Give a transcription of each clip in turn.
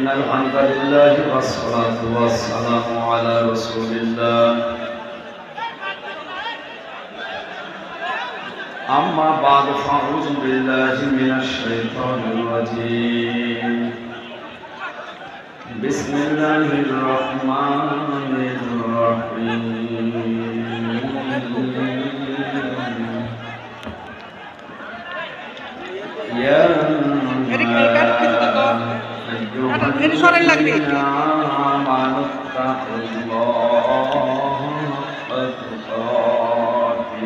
إن الحمد لله والصلاة والسلام على رسول الله أما بعد فأعوذ بالله من الشيطان الرجيم بسم الله الرحمن الرحيم يا أيها الذين آمنوا اتقوا الله حق تقاته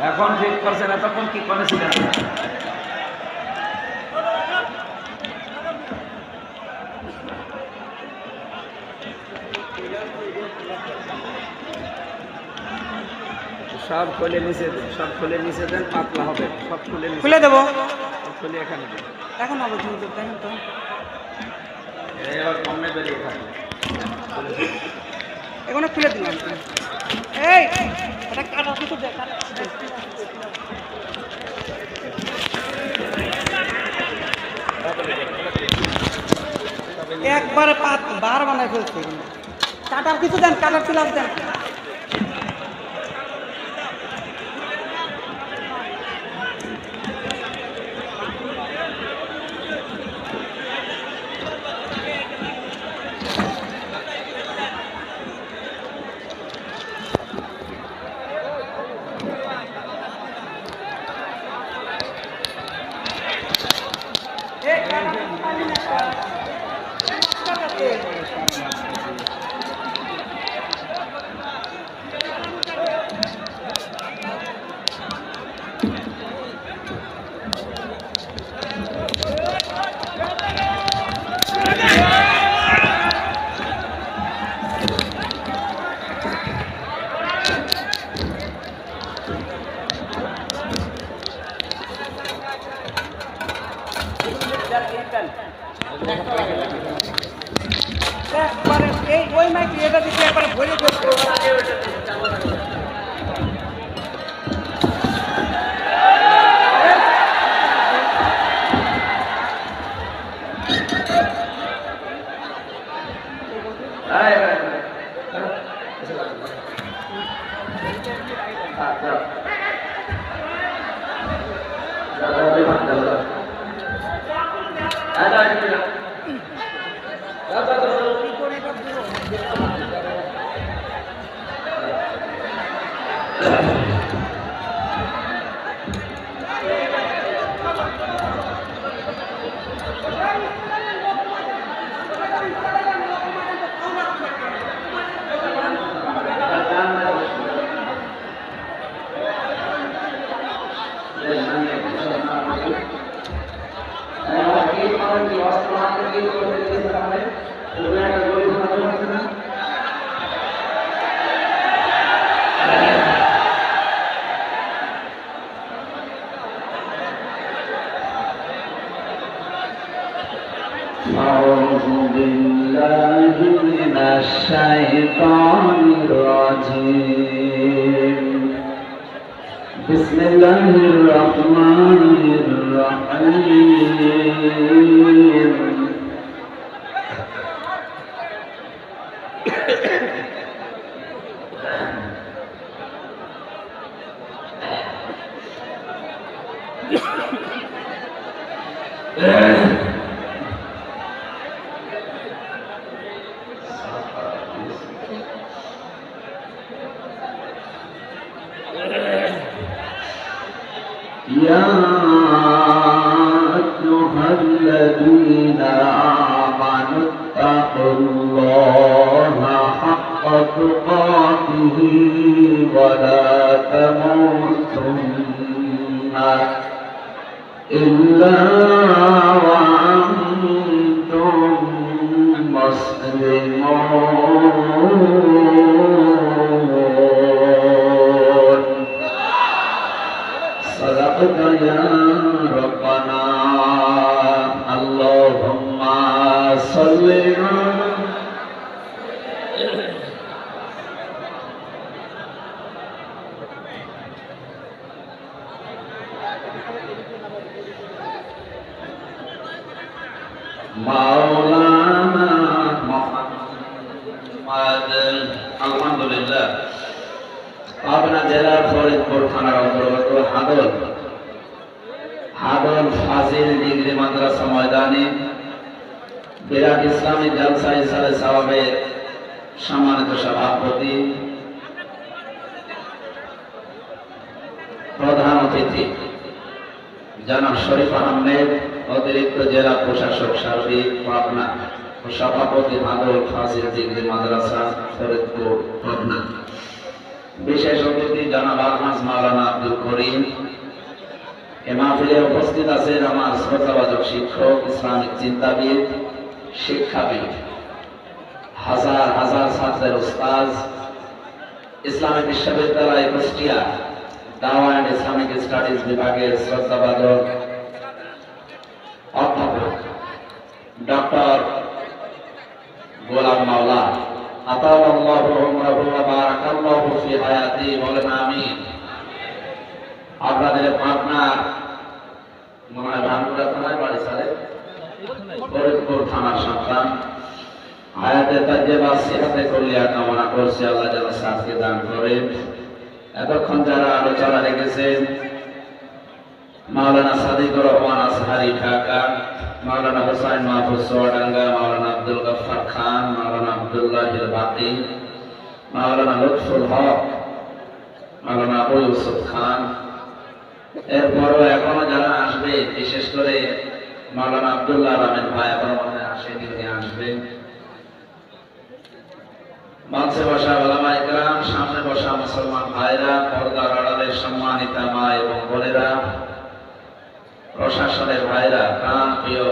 এখন ঠিক করছেন এতক্ষণ কি করেছিলেন সব খুলে নিচে দেন সব খুলে নিচে দেন পাতলা হবে সব খুলে দেবো খুলে এখানে দেন এখন হবে তুমি তো দেখেন তো এবার কমে বেরিয়ে থাকবে এখানে খুলে দিলাম এই এটা কাটা কিছু দেখ একবারে বার বানায় ফেলছে কাটার কিছু দেন কাটার ছিলাম দেন ওই মাইক এটা দিতে একবার ভরে أعوذ بالله من الشيطان الرجيم بسم الله الرحمن الرحيم يا أيها الذين آمنوا اتقوا الله حق تقاته ولا تموتن إلا وأنتم مسلمون صدقت يا ربنا اللهم صل মাওলানা মুহাম্মদ আলহামদুলিল্লাহ পাবনা জেলার ফরিদপুর থানার অন্তর্গত হাদল ফাজিল ডিগ্রি মাদ্রাসা ময়দানে বিরাট ইসলামী জালসা ইসালে সাওয়াবের সম্মানিত সভাপতি প্রধান অতিথি জনাব শরীফ আহমেদ অতিরিক্ত জেলা প্রশাসক সার্বিক পাবনা ও সভাপতি হাদল ফাজিল ডিগ্রি মাদ্রাসা ফরিদপুর পাবনা, বিশেষ অতিথি জনাব আলহাজ মাওলানা আব্দুল করিম। এ মাহফিলে উপস্থিত আছেন আমার শ্রদ্ধাভাজন শিক্ষক, ইসলামিক চিন্তাবিদ, শিক্ষাবিদ, হাজার হাজার ছাত্রের উস্তাদ, ইসলামিক বিশ্ববিদ্যালয় কুষ্টিয়া দাওয়া এন্ড ইসলামিক স্টাডিজ বিভাগের শ্রদ্ধাভাজন অধ্যাপক ডক্টর গোলাম মাওলা আতাওয়াল্লাহু উমরাহু ওয়া বারাকাল্লাহু ফি হায়াতি, বলেন আমিন। আপনাদের পাবনার মনে হয় ভানপুরা থানায় বাড়ি সালে ফরিদপুর থানার সন্তান, হায়াতে তাজ্জেবা সিহাতে কল্যাণ কামনা করছি, আল্লাহ যেন সাথে দান করেন। এতক্ষণ যারা আলোচনা রেখেছেন মাওলানা সাদিকুর রহমান আসহারি ঢাকা, মাওলানা হুসাইন মাহফুজ সোয়াডাঙ্গা, মাওলানা আব্দুল গফফার খান, মাওলানা আব্দুল্লাহ বাকি, মাওলানা লুৎফুল হক, মাওলানা আবু ইউসুফ খান, এরপরও এখনো যারা আসবে, বিশেষ করে মাওলানা আব্দুল্লাহ আহমেদ ভাই এখনো মনে আসেনি, উনি আসবে। মঞ্চে বসা ওলামা ইকরাম, সামনে বসা মুসলমান ভাইরা, পর্দার আড়ালের সম্মানিতা মা এবং বোনেরা, প্রশাসনের ভাইরা, প্রাণ প্রিয়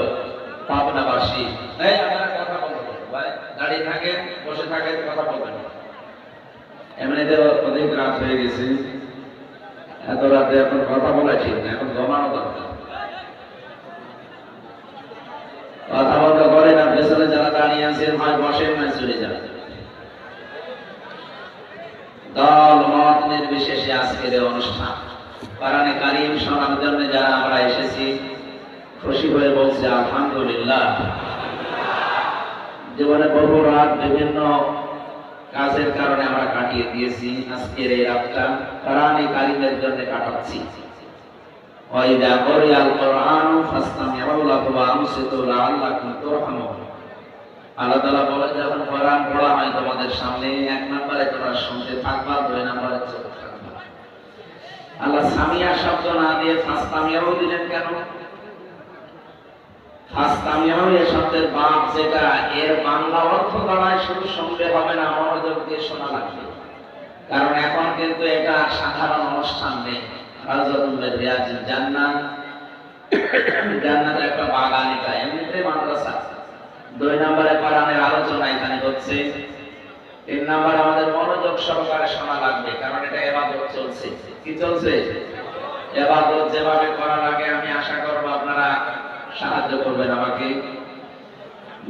পাবনাবাসী, এই আপনারা কথা বলবেন, দাঁড়িয়ে থাকেন, বসে থাকেন, কথা বলবেন। এমনিতে অধিক রাত হয়ে গেছে, এত রাতে এখন কথা বলা ঠিক না, এখন জমানো দরকার। কথা বলতে করেন না, পেছনে যারা দাঁড়িয়ে আছেন হয় বসেন না চলে যান। দল মত নির্বিশেষে আজকের অনুষ্ঠান কোরআনে কারীম শোনার জন্য যারা আমরা এসেছি, খুশি হয়ে বলছি আলহামদুলিল্লাহ। জীবনে বহু রাত বিভিন্ন কাজের কারণে আমরা কাটিয়ে দিয়েছি, আজকের এই রাতটা কোরআনে কারীমের জন্য কাটাচ্ছি। ওয়াইদা কুরিয়াল কুরআনু ফাসতামিউ লাহু ওয়া আনসিতু লাআল্লাকুম তুরহামুন। আল্লাহ তাআলা বলেন, যখন কোরআন পড়া হয় তোমাদের সামনে, এক নম্বরে তোমরা শুনতে থাকবা, দুই নম্বরে চোখ রাখবা। আল্লাহ সামিয়া শব্দ না দিয়ে ফাসতামিউ দিলেন কেন? ফাসতামিউ এই শব্দের বাপ যেটা, এর বাংলা অর্থ দাঁড়ায় শুধু শুনলে হবে না, মনোযোগ দিয়ে শোনা লাগবে। কারণ এখন কিন্তু এটা সাধারণ অনুষ্ঠান নেই, রাউযাতুল রিয়াজিল জান্নাত, জান্নাতের একটা বাগান, এটা এমনিতে মাদ্রাসা। দুই নম্বরে কোরআনের আলোচনা এখানে হচ্ছে। তিন নম্বর আমাদের মনোযোগ সহকারে শোনা লাগবে, কারণ এটা ইবাদত চলছে। কি চলছে? ইবাদত যেভাবে করা লাগে, আমি আশা করব আপনারা সাহায্য করবেন আমাকে।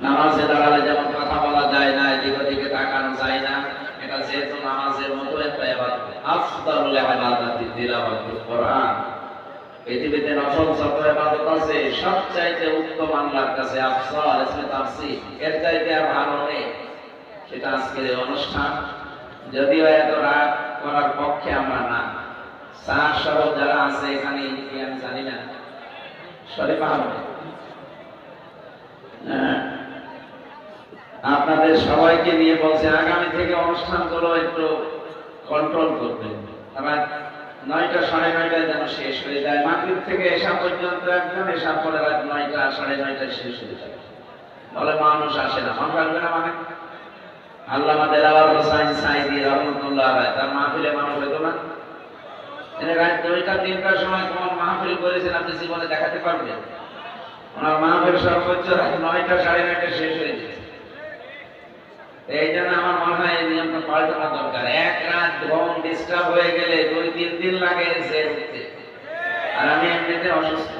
নামাজে দাঁড়ালে যেমন কথা বলা যায় না, এদিক ওদিকে তাকানো যায় না, এটা যেহেতু নামাজের মতো একটা ইবাদত, আফদালুল ইবাদাতি তিলাওয়াতুল কোরআন। পৃথিবীতে নফল যত ইবাদত আছে, সবচাইতে উত্তম আল্লাহর কাছে আফসাল ইসমে তাফসীর, এর চাইতে আর ভালো নেই। সেটা আজকের এই অনুষ্ঠান, যদিও এত রাত করার পক্ষে আমরা না। স্যার সহ যারা আছে এখানে, আমি জানি না, শরীফ আহমেদ, আপনাদের সবাইকে নিয়ে বলছে আগামী থেকে অনুষ্ঠানগুলো একটু কন্ট্রোল করবেন। আবার 9টা সাড়ে 9টায় যেন শেষ হয়ে যায়। মাগরিব থেকে এশা পর্যন্ত একদম, এশার পরে রাত 9টা সাড়ে 9টায় শেষ হয়ে যায়, বলে মানুষ আসে না। মনে রাখবে না? মানে আল্লামা দেলাওয়ার হোসাইন সাঈদী রাহমাতুল্লাহ আলাইহি, তার মাহফিলে মানুষ হতো না? এনে রাত 2টা 3টার সময় কোন মাহফিল করেছেন আপনি জীবনে দেখাতে পারবেন? ওনার মাহফিল সর্বোচ্চ রাত 9টা সাড়ে 9টায় শেষ হয়ে যায়। এই জন্য আমার মনে হয় এই নিয়মটা পাল্টানো দরকার। এক রাত ঘুম ডিস্টার্ব হয়ে গেলে 2-3 দিন লাগে সে উঠতে। আর আমি এমনিতে অসুস্থ,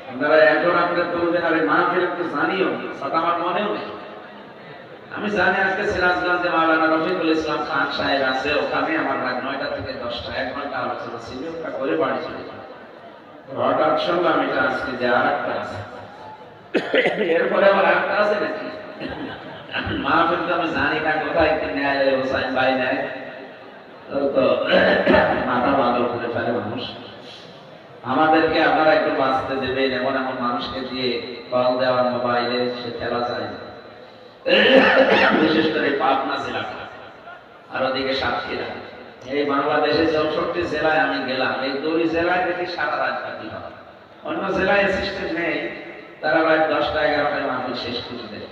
আপনারা এখন আপনারা বলবেন আরে মাহফিল তো জানিও, সেটা আমার মনেও নেই। আমি জানি আজকে সিরাজগঞ্জে মাওলানা রফিকুল ইসলাম খান সাহেব আছে, ওখানে আমার রাত 9টা থেকে 10টা 1 ঘন্টা আলোচনা ছিল, ওটা করে বাড়ি চলে যায়। হঠাৎ শুনলাম এটা আজকে যে আর একটা আছে, এরপরে আবার একটা আছে নাকি? মাহফিল তো আমি জানি না কোথায় কি নেয়, হোসাইন ভাই নেয় তো মাথা ভালো করে ফেলে মানুষ। আমাদেরকে আপনারা একটু বাঁচতে দেবেন, এমন এমন মানুষকে দিয়ে কল দেওয়ার মোবাইলে সে খেলা যায়, বিশেষ করে পাবনা জেলা আর ওদিকে সাতক্ষীরা। এই বাংলাদেশে 64 জেলায় আমি গেলাম, এই 2 জেলায় দেখি সারা রাত বাকি হয়। অন্য জেলায় সিস্টেম নেই, তারা রাত 10টা 11টায় মাহফিল শেষ করে দেয়।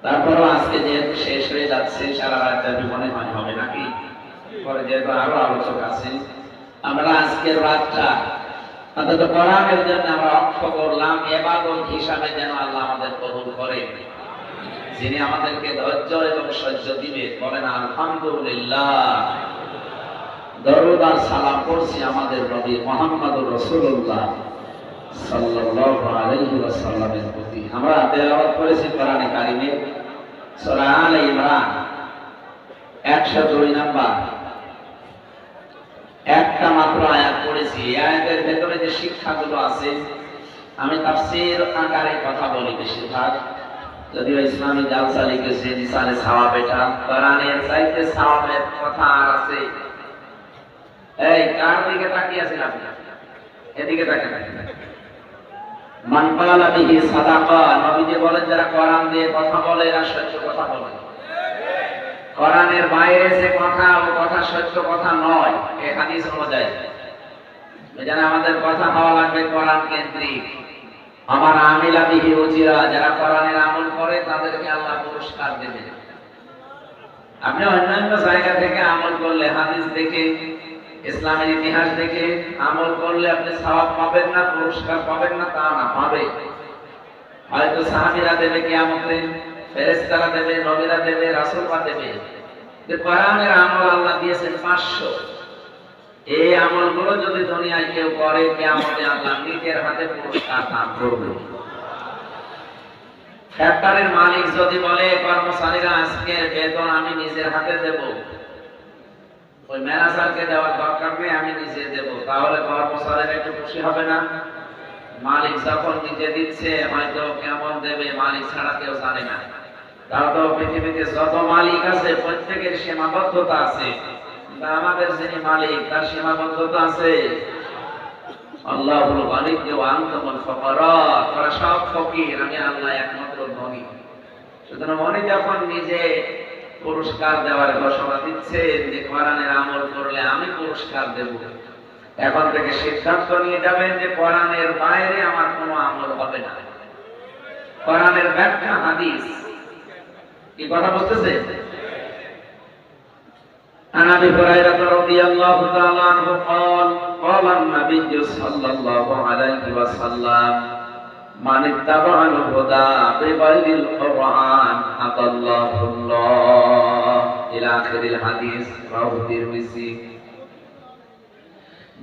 তারপরও আজকে যেহেতু শেষ হয়ে যাচ্ছে, সারা রাত ব্যাপী মনে হয় হবে নাকি, পরে যেহেতু আরো আলোচক আছেন, আমরা আজকের রাতটা অন্তত কোরআনের জন্য আমরা অক্ষ করলাম, ইবাদত হিসাবে যেন আল্লাহ আমাদের কবুল করে। যিনি আমাদেরকে ধৈর্য এবং সহ্য দিবে, বলেন আলহামদুলিল্লাহ। দরুদ আর সালাম করছি আমাদের নবী মুহাম্মদুর রাসূলুল্লাহ সাল্লাল্লাহু আলাইহি ওয়াসাল্লামের প্রতি। আমরা তেলাওয়াত করেছি কোরআনে কারিমের সূরা আলে ইমরান 102 নাম্বার, একটা মাত্র আয়াত পড়েছি। এই আয়াতের ভেতরে যে শিক্ষাগুলো আছে, আমি তাফসীর আকারে কথা বলি বেশিরভাগ, যদিও ইসলামী জালসা লিখেছে নিসানে সাওয়াব, এটা কোরআনের চাইতে সাওয়াবের কথা আর আছে। এই কার দিকে তাকিয়ে আছেন আপনি? এদিকে তাকিয়ে। মান ক্বালা বিহি সাদাকা, নবীজি বলেন যারা কোরআন দিয়ে কথা বলে এরা সত্য কথা বলে। কোরআনের বাইরে যে কথা, ও কথা সত্য কথা নয়, এই হাদিস অনুযায়ী। এজন্য আমাদের কথা হওয়া লাগবে কোরআন কেন্দ্রিক। আমার আমিলা বিহি উজিরা, যারা কোরআনের আমল করে তাদেরকে আল্লাহ পুরস্কার দেবেন। আপনি অন্যান্য জায়গা থেকে আমল করলে, হাদিস দেখে, ইসলামের ইতিহাস দেখে আমল করলে আপনি সওয়াব পাবেন না, পুরস্কার পাবেন না তা না, পাবে। হয়তো সাহাবীরা দেবে কিয়ামতে, ফেরেশতারা দেবে, নবীরা দেবে, রাসূলরা দেবে। যে কোরআনের আমল আল্লাহ দিয়েছেন 500, এই আমলগুলো যদি দুনিয়ায় কেউ করে, কিয়ামতে আল্লাহ নিজের হাতে পুরস্কার দান করবে। ফ্যাক্টরির মালিক যদি বলে কর্মচারীরা আজকের বেতন আমি নিজের হাতে দেব, ওই ম্যানেজারকে দেওয়ার দরকার নেই, আমি নিজে দেব, তাহলে কর্মচারীরা একটু খুশি হবে না? মালিক যখন নিজে দিচ্ছে, হয়তো কেমন দেবে মালিক ছাড়া কেউ জানে না। তাও তো পৃথিবীতে যত মালিক আছে প্রত্যেকের সীমাবদ্ধতা আছে, আমাদের যিনি মালিক তার সীমাবদ্ধতা আছে। আল্লাহুল গানি ওয়া আনতুমুল ফুকারা, তোমরা সব ফকির, আমি আল্লাহ একমাত্র ধনী। সুতরাং উনি যখন নিজে পুরস্কার দেওয়ার ঘোষণা দিচ্ছে যে কোরআনের আমল করলে আমি পুরস্কার দেব, এখন থেকে সিদ্ধান্ত নিয়ে যাবেন যে কোরআনের বাইরে আমার কোনো আমল হবে না। কোরআনের ব্যাখ্যা হাদিস, কি কথা বলতেছে? عن ابي هريره رضي الله تعالى عنه قال قال النبي صلى الله عليه وسلم من اتبع الهدى بغير القران اضله الله الى اخر الحديث رواه الترمذي।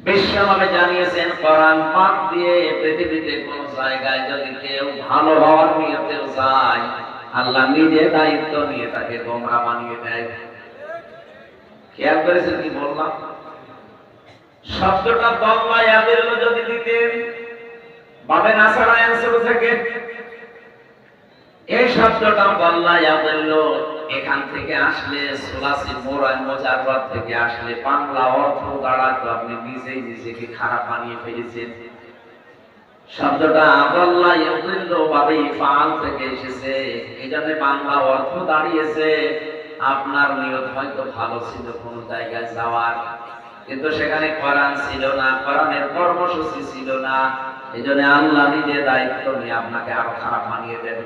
বিশ্বনবী জানিয়েছেন, কোরআন পাক দিয়ে পৃথিবীতে কোন জায়গায় যদি কেউ ভালো হওয়ার নিয়তে যায়, আল্লাহ নিজে দায়িত্ব নিয়ে তাকে গোমরা বানিয়ে দেয়। খেয়াল করেছেন কি বললাম? শব্দটা বাংলা ইয়াদিল্লু যদি দিতেন বাবে নাসারা অ্যানসার থেকে, এই শব্দটা বাংলা ইয়াদিল্লু এখান থেকে আসলে সুলাসি মুজাররাদ থেকে আসলে বাংলা অর্থ দাঁড়াতো আপনি নিজেই নিজেকে খারাপ বানিয়ে ফেলেছেন। শব্দটা আদাল্লাহ ইয়াদিল্লু বাবে ফাল থেকে এসেছে, এজন্য বাংলা অর্থ দাঁড়িয়েছে আপনার নিয়ত হয়তো ভালো ছিল কোন জায়গায় যাওয়ার, কিন্তু সেখানে কোরআন ছিল না, কোরআনের কর্মসূচি ছিল না, এজন্য আল্লাহ নিজে দায়িত্ব নিয়ে আপনাকে আরো খারাপ বানিয়ে দেবে।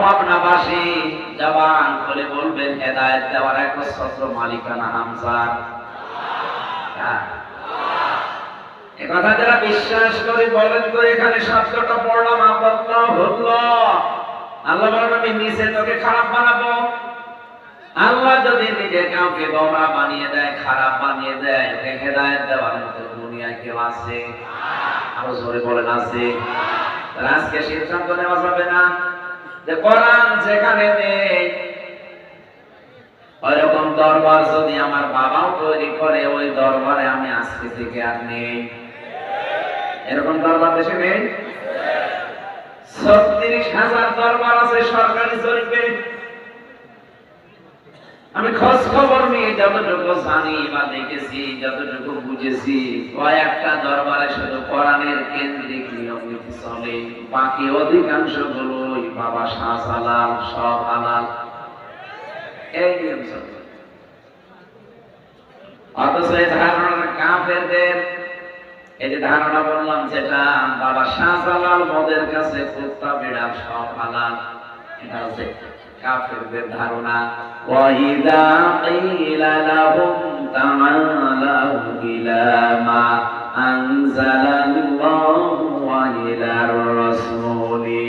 পাবনাবাসী জবান খুলে বলবেন, হেদায়েত দেওয়ার একমাত্র মালিকানা হামজার। এ কথা যারা বিশ্বাস করে বলেন তো, এখানে শব্দটা পড়লাম আল্লাহ হলো, আল্লাহ বলেন আমি নিজে তোকে খারাপ বানাবো। আল্লাহ যদি নিজে কাউকে গোমরা বানিয়ে দেয়, খারাপ বানিয়ে দেয়, হেদায়েত দেওয়ার মতো দুনিয়ায় কেউ আছে? আরো জোরে বলেন আছে? তাহলে আজকে সিদ্ধান্ত নেওয়া যাবে না যে কোরআন যেখানে নেই ওইরকম দরবার যদি আমার বাবাও তৈরি করে, ওই দরবারে আমি আজকে থেকে আর নেই। এরকম দরবার দেশে নেই। 36,000 দরবার আছে সরকারি জরিপে। আমি খোঁজ খবর নিয়ে যতটুকু জানি বা দেখেছি, যতটুকু বুঝেছি, কয়েকটা দরবারে শুধু কোরআনের কেন্দ্রিক নিয়ম নীতি চলে, বাকি অধিকাংশ গুলোই বাবা শাহজালাল সব হালাল, এই নিয়ম চলে। অথচ এই ধারণা কাফেরদের, এই যে ধারণা বললাম যেটা বাবা শাহজালাল মদের কাছে কুত্তা বিড়াল সব হালাল, এটা হচ্ছে কাফেরদের ধারণা। ওয়াইদা কিলা লাহুম তাআলাউ ইলা মা আনজালাল্লাহু ওয়া ইলার রাসূলি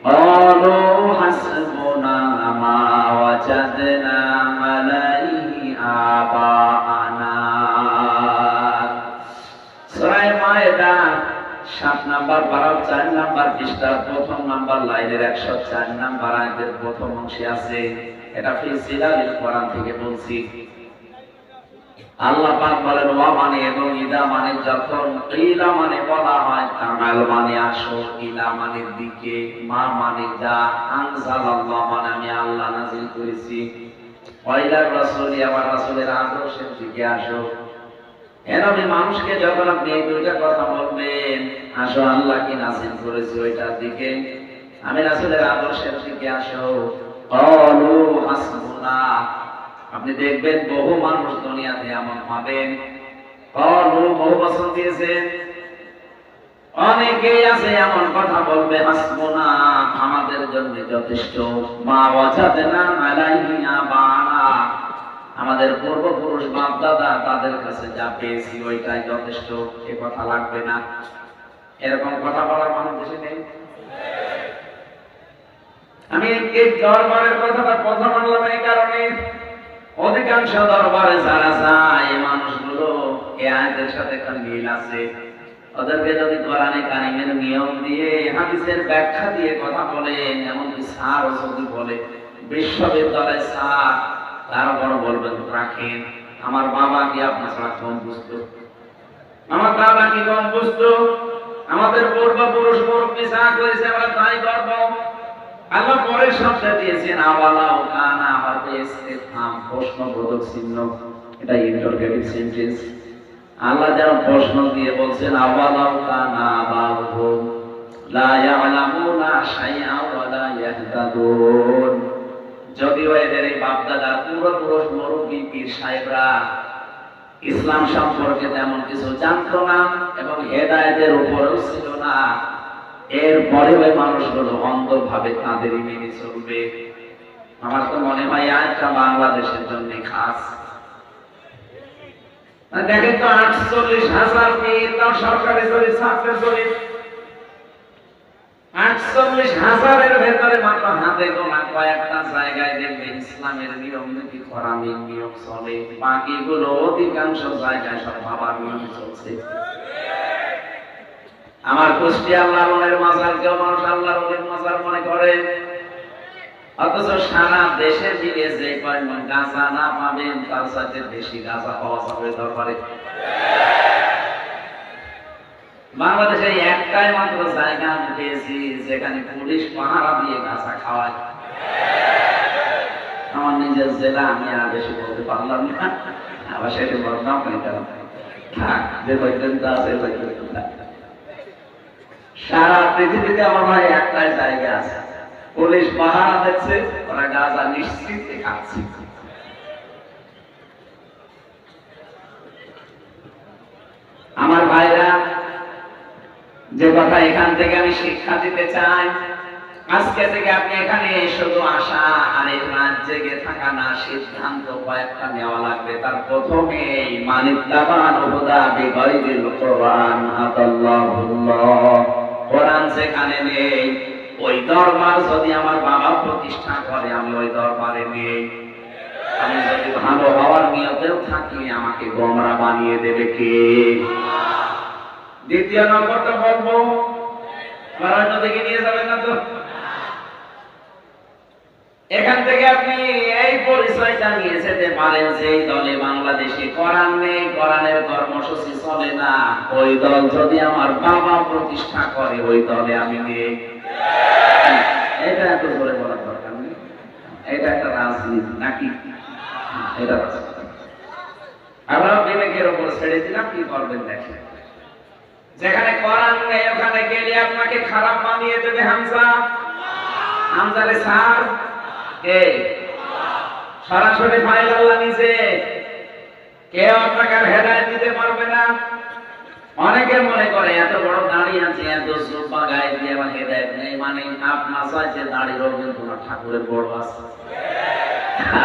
ক্বালু হাসবুনা মা ওয়াজাদনা আলাইহি আবাআনা। সূরা মায়েদা 7 নাম্বার পারা 4 নাম্বার পৃষ্ঠার প্রথম নাম্বার লাইনের 104 নাম্বার আয়াতের প্রথম অংশে আছে। এটা ফিসিলাল কোরআন থেকে বলছি। আল্লাহ পাক বলেন ওয়া মানে এবং ইদা মানে যখন, ইলা মানে বলা হয়, তামাল মানে আসো, ইলা মানে দিকে, মা মানে যা, আনজালাল্লাহ মানে আমি আল্লাহ নাযিল করেছি, ওয়াইলার রাসূলি আমার রাসূলের আদর্শের দিকে আসো। এরকম মানুষকে যখন আপনি এই দুইটা কথা বলবেন, আসো আল্লাহ কি নাযিল করেছে ওইটার দিকে, আমি রাসূলের আদর্শের দিকে আসো, ক্বালু হাসবুনা, আপনি দেখবেন বহু মানুষ দুনিয়াতে এমন পাবেন, ক্বালু বহু বছর দিয়েছেন, অনেকেই আছে এমন কথা বলবে, হাসবুনা আমাদের জন্য যথেষ্ট, মা ওয়াজাদনা আলাইহি আবানা আমাদের পূর্বপুরুষ বাপ দাদা তাদের কাছে যা পেয়েছি ওইটাই যথেষ্ট, এ কথা লাগবে না। এরকম কথা বলার মানুষ দেশে নেই। আমি এই দরবারের কথাটা কথা বললাম এই কারণে, অধিকাংশ দরবারে যারা যায় এই মানুষগুলো এই আয়াতের সাথে একটা মিল আছে। ওদেরকে যদি কোরআনে কারিমের নিয়ম দিয়ে হাদিসের ব্যাখ্যা দিয়ে কথা বলে, এমনকি স্যার যদি বলে, বিশ্ববিদ্যালয় স্যার, তারপর বলবেন রাখেন আমার বাবা কি আপনার ছাড়া কম বুঝতো, আমার দাদা কি কম বুঝতো, আমাদের পূর্বপুরুষ মুরব্বী যা করেছে আমরা তাই করব। আল্লাহ পরে শব্দ দিয়েছেন আওয়ালাউ কানা, আমার ইসতিফহাম প্রশ্নবোধক চিহ্ন, এটা ইন্টারোগেটিভ সেন্টেন্স। আল্লাহ যেন প্রশ্ন দিয়ে বলছেন আওয়ালাউ কানা বাহুম লা ইয়ালামুনা শাইআ ওয়া লা ইয়াহতাদুন, যদিও এদের এই বাপদাদার পূর্বপুরুষ মুরব্বী পীর সাহেবরা ইসলাম সম্পর্কে তেমন কিছু জানতো না এবং হেদায়েতের উপরেও ছিল না, এরপরে ওই মানুষগুলো অন্ধভাবে তাদেরই মেনে চলবে। আমার তো মনে হয় আজটা বাংলাদেশের জন্য খাস। দেখেন তো 48,000 পীর, তাও সরকারি জরিপ, ছাত্রের জরিপ, 48,000-এর ভেতরে মাত্র হাতে গোনা কয়েকটা জায়গায় দেখবেন ইসলামের নিয়ম নীতি কোরআনের নিয়ম চলে, বাকিগুলো অধিকাংশ জায়গায় সব বাবার নিয়ম চলছে। আমার কুষ্টিয়া আল্লাহর ওলির মাজার কেউ মানুষ আল্লাহর ওলির মাজার মনে করে, অথচ সারা দেশে মিলে যে কয়জন গাঁজা না পাবেন তার সাথে বেশি গাঁজা পাওয়া যাবে দরবারে। বাংলাদেশে একটাই মাত্র জায়গা আমি পেয়েছি যেখানে পুলিশ পাহারা দিয়ে গাঁজা খাওয়ায়। আমার নিজের জেলা, আমি আর বেশি বলতে পারলাম না, আবার সেটা বদনাম নিতাম, থাক যে বৈধতা আছে বৈধতা। সারা পৃথিবীতে আমার ভাই একটাই জায়গা আছে, পুলিশ পাহারা দিচ্ছে, ওরা গাঁজা নিশ্চিন্তে খাচ্ছে। আমার ভাইরা, যে কথা এখান থেকে আমি শিক্ষা দিতে চাই, আজকে থেকে আপনি এখানে শুধু আসা আর এই রাত জেগে থাকা না, সিদ্ধান্ত কয়েকটা নেওয়া লাগবে। তার প্রথমে মানিত্তাবান হুদা বিগাইরিল কোরআন আতাল্লাহুল্লাহ, কোরআন যেখানে নেই ওই দরবার যদি আমার বাবা প্রতিষ্ঠা করে আমি ওই দরবারে নেই। আমি যদি ভালো হওয়ার নিয়তেও থাকি আমাকে গোমরা বানিয়ে দেবে কে? দ্বিতীয় নম্বরটা বলবো, বারান্ডা থেকে নিয়ে যাবেন না তো? এখান থেকে আপনি এই পরিচয়টা নিয়ে যেতে পারেন যে এই দলে বাংলাদেশে কোরআন নেই, কোরআনের কর্মসূচি চলে না, ওই দল যদি আমার বাবা প্রতিষ্ঠা করে ওই দলে আমি নেই। এটা এত জোরে বলার দরকার নেই, এটা একটা রাজনীতি নাকি? এটা আমরা বিবেকের উপর ছেড়ে দিলাম, কি করবেন দেখেন। যেখানে কোরআন নেই ওখানে গেলে আপনাকে খারাপ বানিয়ে দেবে হামজা। হামজারে স্যার কে? সরাসরি ফাইল আল্লাহ নিজে। কেউ আপনাকে হেদায়েত দিতে পারবে না। অনেকে মনে করে এত বড় দাড়ি আছে, এত জুব্বা গায়ে দিয়ে আমার হেদায়েত নেই, মানে আপনার চাইতে দাড়ি রবীন্দ্রনাথ ঠাকুরের বড় আছে,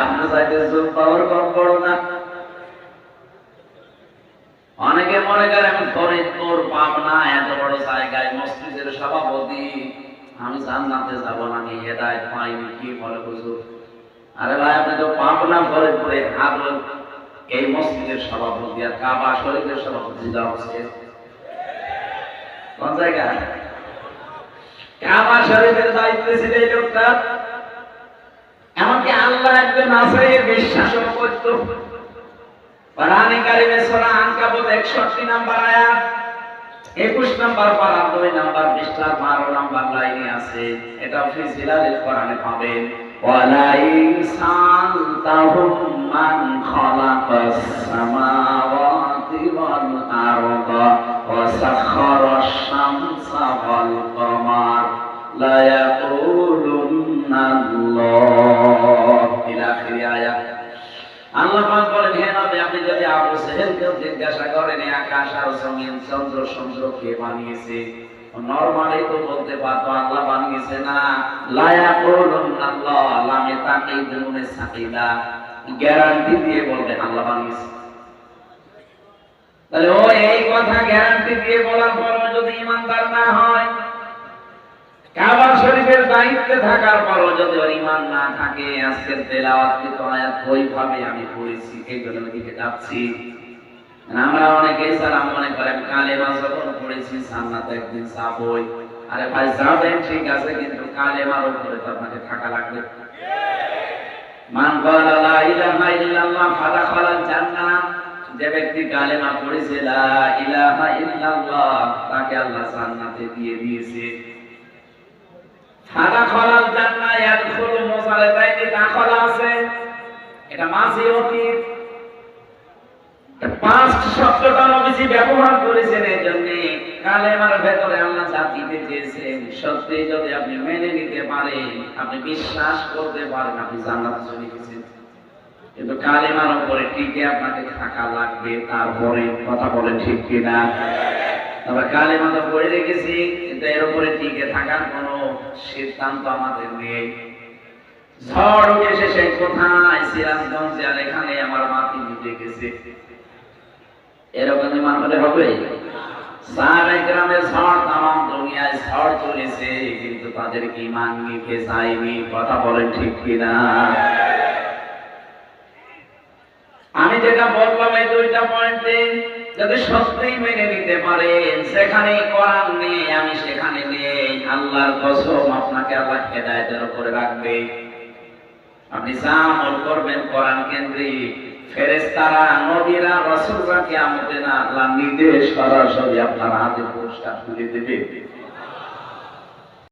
আপনার চাইতে জুব্বা ওর কম বড় না। অনেকে মনে করে আমি ফরিদপুর পাবনা এত বড় জায়গায় মসজিদের সভাপতি, আমি জান্নাতে যাব না, আমি হেদায়েত পাইনি, কি বলে হুজুর? আরে ভাই, আপনি তো পাবনা ফরিদপুরে হারুন এই মসজিদের সভাপতি আর কাবা শরীফের সভাপতি দেওয়া হচ্ছে কোন জায়গায়? কাবা শরীফের দায়িত্বে ছিল এই লোকটা। এমনকি আল্লাহ একজন আছে বিশ্বাসও করত। কোরআনে কারিমে সূরা আনকাবুত 61 নম্বর আয়াত 21 নম্বর পারা 2 নম্বর পৃষ্ঠা 12 নম্বর লাইনে আছে। এটা আপনি জিলালের কোরআনে পাবেন। ওয়ালা ইনসানতাহুম মান খালাকাস সামাওয়াতি ওয়াল আরদা ওয়া সাখারাশ শামসা ওয়াল কমার লা ইয়াকুলুন্না আল্লাহ ইলা আখির আয়াত। আল্লাহ পাক বলেন, হে নবী, আপনি যদি আবু সেহেলকে জিজ্ঞাসা করেন আকাশ আর জমিন চন্দ্র সূর্য কে বানিয়েছে, নরমালি তো বলতে পারতো আল্লাহ বানিয়েছে না। লা ইয়াকুলুন্না আল্লাহ, লামে তাকিদ নুনে সাকিলা, গ্যারান্টি দিয়ে বলবে আল্লাহ বানিয়েছে। তাহলে ও এই কথা গ্যারান্টি দিয়ে বলার পরও যদি ঈমানদার না হয়, কাবা শরীফের দায়িত্বে থাকার পরও যদি ওর ঈমান না থাকে, আজকের তেলাওয়াতকৃত আয়াত ওইভাবে আমি পড়েছি, এইগুলোর দিকে যাচ্ছি। আমরা অনেকেই সালাম মনে করেন কালেমা যখন পড়েছি জান্নাতে একদিন যাবই। আরে ভাই, যাবেন ঠিক আছে, কিন্তু কালেমার উপরে তো আপনাকে থাকা লাগবে। মান ক্বালা লা ইলাহা ইল্লাল্লাহ ফাদাখালাল জান্নাহ, যে ব্যক্তি কালেমা পড়েছে লা ইলাহা ইল্লাল্লাহ, তাকে আল্লাহ জান্নাতে দিয়ে দিয়েছে। ফাদাখালাল জান্নাহ ইয়াদখুলু মুসালাতাইনি, দাখলা আছে, এটা মাঝি অতীত। পাঁচ শব্দটা নবীজি ব্যবহার করেছেন এই জন্য কালেমার ভেতরে আল্লাহ যা দিতে চেয়েছেন সত্যি যদি আপনি মেনে নিতে পারেন, আপনি বিশ্বাস করতে পারেন, আপনি জান্নাতে চলে গেছেন। কিন্তু কালেমার উপরে টিকে আপনাকে থাকা লাগবে। তারপরে কথা বলেন ঠিক কিনা? তবে কালেমা তো পড়ে রেখেছি, কিন্তু এর উপরে টিকে থাকার কোনো সিদ্ধান্ত আমাদের নেই। ঝড় উঠেছে সেই কোথায় সিরাজগঞ্জে, আর এখানে আমার মাটি মিটে গেছে, এরকম ইমান হলে হবে? সাহাবায়ে কেরামের ঝড় তামাম দুনিয়ায় ঝড় চলেছে, কিন্তু তাদের ঈমান নিভে যায়নি। কথা বলেন ঠিক কিনা? আমি যেটা বললাম এই দুইটা পয়েন্টে যদি সত্যি মেনে নিতে পারেন, সেখানে কোরআন নেই আমি সেখানে নেই, আল্লাহর কসম আপনাকে আল্লাহ হেদায়েতের উপরে রাখবে। আপনি যা আমল করবেন কোরআন কেন্দ্রিক, ফেরেশতারা, নবীরা, রাসূলরা কিয়ামতে না আল্লাহ নিজে সরাসরি আপনার হাতে পুরস্কার তুলে দেবে।